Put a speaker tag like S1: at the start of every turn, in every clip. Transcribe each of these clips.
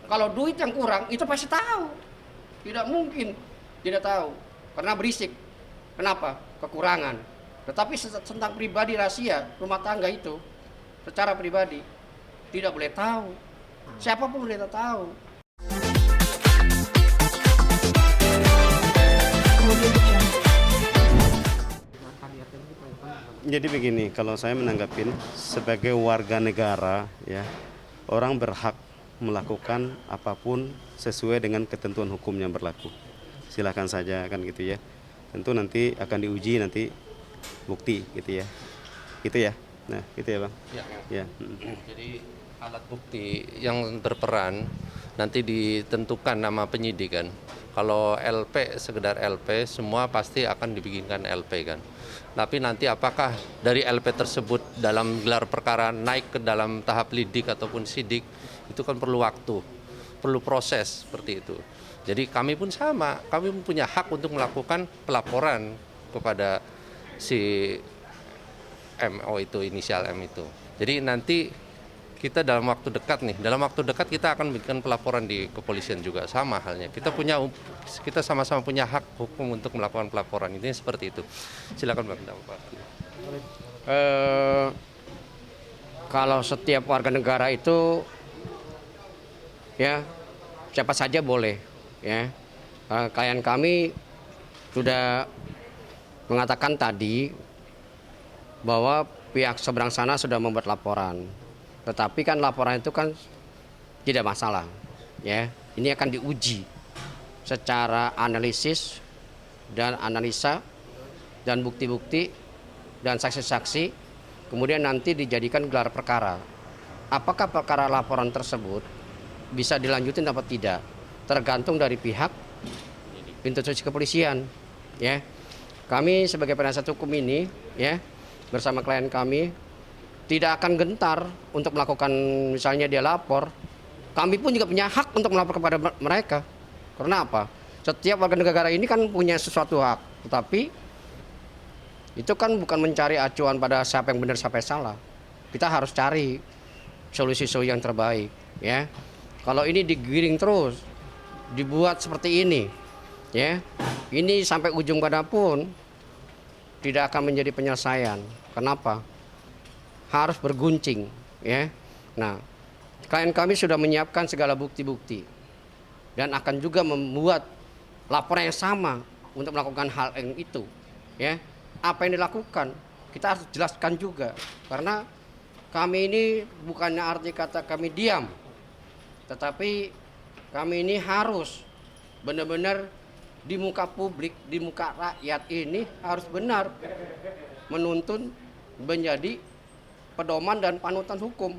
S1: Kalau duit yang kurang itu pasti tahu. Tidak mungkin tidak tahu karena berisik. Kenapa? Kekurangan. Tetapi tentang pribadi rahasia rumah tangga itu secara pribadi tidak boleh tahu. Siapapun boleh tahu.
S2: Jadi begini, kalau saya menanggapin sebagai warga negara ya, orang berhak melakukan apapun sesuai dengan ketentuan hukum yang berlaku. Silakan saja kan gitu ya. Tentu nanti akan diuji nanti bukti gitu ya. Gitu ya. Nah, gitu ya, Bang.
S3: Ya.
S2: Ya.
S3: Jadi alat bukti yang berperan nanti ditentukan nama penyidik kan. Kalau LP sekedar LP semua pasti akan dibikinkan LP kan. Tapi nanti apakah dari LP tersebut dalam gelar perkara naik ke dalam tahap lidik ataupun sidik itu kan perlu waktu, perlu proses seperti itu. Jadi kami pun sama, kami pun punya hak untuk melakukan pelaporan kepada si MO itu, inisial M itu. Jadi nanti kita dalam waktu dekat kita akan bikin pelaporan di kepolisian juga sama halnya. Kita sama-sama punya hak hukum untuk melakukan pelaporan. Ini seperti itu. Silakan Bang.
S1: Kalau setiap warga negara itu ya siapa saja boleh ya. Klien kami sudah mengatakan tadi bahwa pihak seberang sana sudah membuat laporan. Tetapi kan laporan itu kan tidak masalah, ya. Ini akan diuji secara analisis dan analisa dan bukti-bukti dan saksi-saksi, kemudian nanti dijadikan gelar perkara. Apakah perkara laporan tersebut bisa dilanjutin atau tidak, tergantung dari pihak institusi kepolisian, ya. Kami sebagai penasihat hukum ini, ya, bersama klien kami tidak akan gentar untuk melakukan, misalnya dia lapor, kami pun juga punya hak untuk melapor kepada mereka. Karena apa? Setiap warga negara ini kan punya sesuatu hak, tetapi itu kan bukan mencari acuan pada siapa yang benar siapa yang salah. Kita harus cari solusi-solusi yang terbaik, ya. Kalau ini digiring terus, dibuat seperti ini, ya, ini sampai ujung manapun tidak akan menjadi penyelesaian. Kenapa? Harus berguncing, ya. Nah, klien kami sudah menyiapkan segala bukti-bukti dan akan juga membuat laporan yang sama untuk melakukan hal yang itu, ya. Apa yang dilakukan kita harus jelaskan juga, karena kami ini bukannya arti kata kami diam, tetapi kami ini harus benar-benar di muka publik, di muka rakyat ini harus benar menuntun menjadi pedoman dan panutan hukum.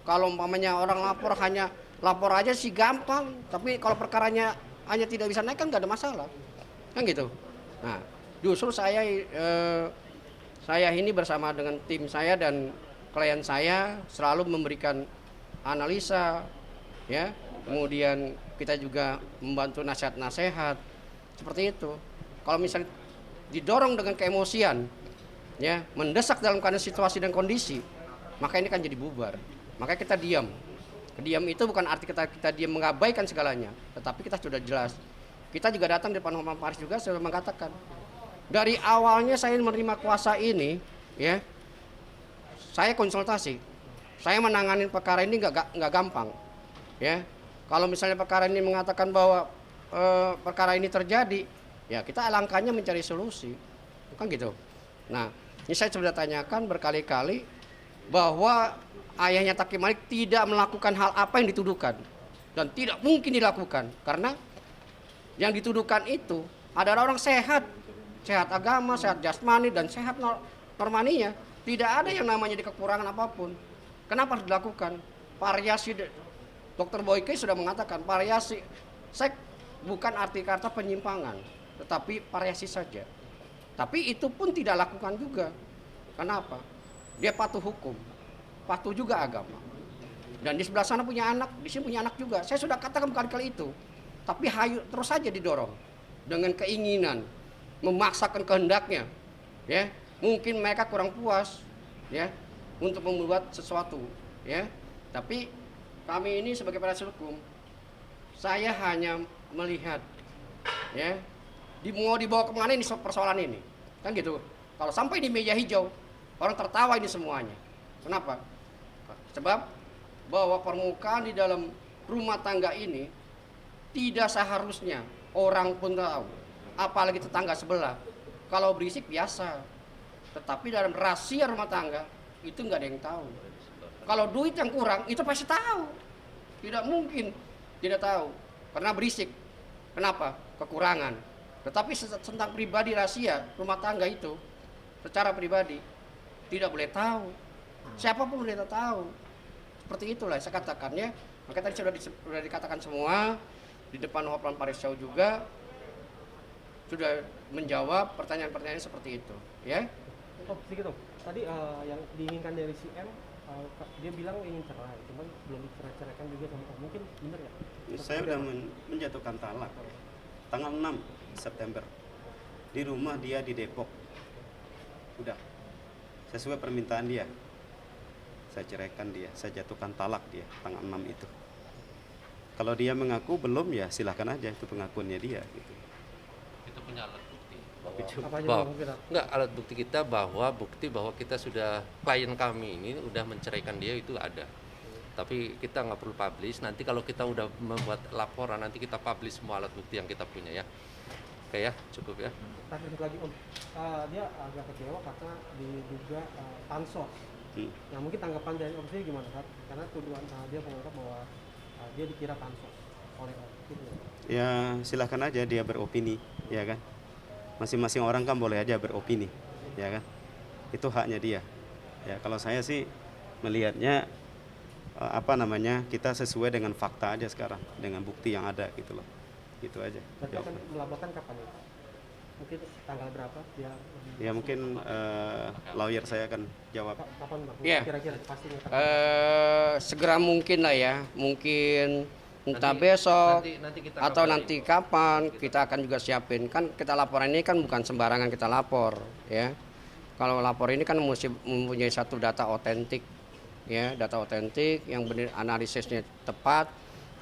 S1: Kalau umpamanya orang lapor hanya lapor aja sih gampang, tapi kalau perkaranya hanya tidak bisa naik kan nggak ada masalah, kan gitu. Nah, justru saya ini bersama dengan tim saya dan klien saya selalu memberikan analisa, ya. Kemudian kita juga membantu nasihat-nasihat seperti itu. Kalau misalnya didorong dengan keemosian, ya, mendesak dalam keadaan situasi dan kondisi, maka ini kan jadi bubar. Maka kita diam. Diam itu bukan arti kita diam mengabaikan segalanya, tetapi kita sudah jelas. Kita juga datang di depan Humas Paris juga sudah mengatakan, dari awalnya saya menerima kuasa ini, ya, saya konsultasi, saya menangani perkara ini nggak gampang, ya. Kalau misalnya perkara ini mengatakan bahwa perkara ini terjadi, ya kita langkahnya mencari solusi, kan gitu. Nah, ini saya sudah tanyakan berkali-kali bahwa ayahnya Taki Malik tidak melakukan hal apa yang dituduhkan dan tidak mungkin dilakukan, karena yang dituduhkan itu adalah orang sehat, sehat agama, sehat jasmani dan sehat normaninya. Tidak ada yang namanya di kekurangan apapun. Kenapa harus dilakukan? Variasi, Dr. Boyke sudah mengatakan variasi seks bukan arti kata penyimpangan, tetapi variasi saja. Tapi itu pun tidak lakukan juga. Kenapa? Dia patuh hukum, patuh juga agama. Dan di sebelah sana punya anak, di sini punya anak juga. Saya sudah katakan berkali-kali itu. Tapi hayu terus saja didorong dengan keinginan, memaksakan kehendaknya. Ya, mungkin mereka kurang puas, ya, untuk membuat sesuatu, ya. Tapi kami ini sebagai penasihat hukum saya hanya melihat, ya, mau dibawa kemana ini persoalan ini, kan gitu. Kalau sampai di meja hijau, orang tertawa ini semuanya. Kenapa? Sebab bahwa permukaan di dalam rumah tangga ini tidak seharusnya orang pun tahu, apalagi tetangga sebelah. Kalau berisik biasa, tetapi dalam rahasia rumah tangga itu nggak ada yang tahu. Kalau duit yang kurang itu pasti tahu, tidak mungkin tidak tahu karena berisik. Kenapa? Kekurangan. Tetapi tentang pribadi rahasia rumah tangga itu secara pribadi tidak boleh tahu. Siapapun boleh tahu. Seperti itulah saya katakannya. Maka tadi sudah dikatakan semua di depan Hotman Paris Show juga sudah menjawab pertanyaan-pertanyaan seperti itu, ya.
S4: Oh, sedikit dong. Tadi yang diinginkan dari si M, dia bilang ingin cerai, cuman belum dicerai-ceraikan juga sama kamu. Mungkin benar ya?
S2: Saya sudah menjatuhkan talak tanggal 6 September. Di rumah dia di Depok. Udah sesuai permintaan dia. Saya ceraikan dia, saya jatuhkan talak dia tanggal 6 itu. Kalau dia mengaku belum, ya silahkan aja, itu pengakuannya dia gitu.
S3: Itu punya alat bukti.
S4: Apa aja
S3: Bahwa,
S4: mungkin?
S3: enggak, alat bukti kita bukti bahwa kita sudah, klien kami ini udah menceraikan dia itu ada. Tapi kita nggak perlu publish, nanti kalau kita udah membuat laporan, nanti kita publish semua alat bukti yang kita punya ya. Oke ya, cukup ya.
S4: Tapi lagi Om, dia agak kecewa karena diduga pansos. Nah mungkin tanggapan dari Om sendiri gimana Kak? Karena tuduhan dia menganggap bahwa dia dikira pansos oleh Om. Gitu.
S2: Ya silahkan aja dia beropini, ya kan. Masing-masing orang kan boleh aja beropini, ya kan. Itu haknya dia. Ya kalau saya sih melihatnya kita sesuai dengan fakta aja sekarang, dengan bukti yang ada gitu loh. Gitu aja.
S4: Berarti akan melaporkan kapan ya? Mungkin tanggal berapa dia?
S2: Ya mungkin lawyer saya akan jawab.
S4: Kapan Bang?
S1: Iya.
S4: Kira-kira pastinya kapan?
S1: Segera mungkin lah ya, mungkin entah
S3: Nanti-
S1: besok
S3: nanti kita
S1: atau
S3: kabarin.
S1: nanti kapan kita akan juga siapin. Kan kita laporan ini kan bukan sembarangan kita lapor, ya. Kalau lapor ini kan mesti mempunyai satu data otentik, ya, data otentik yang benar, analisisnya tepat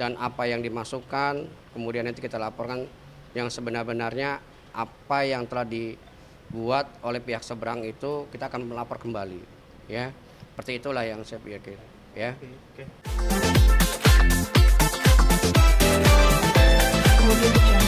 S1: dan apa yang dimasukkan, kemudian nanti kita laporkan yang sebenar-benarnya apa yang telah dibuat oleh pihak seberang itu kita akan melapor kembali, ya. Seperti itulah yang saya pikir, ya.
S4: Oke.
S5: Audio Jungle.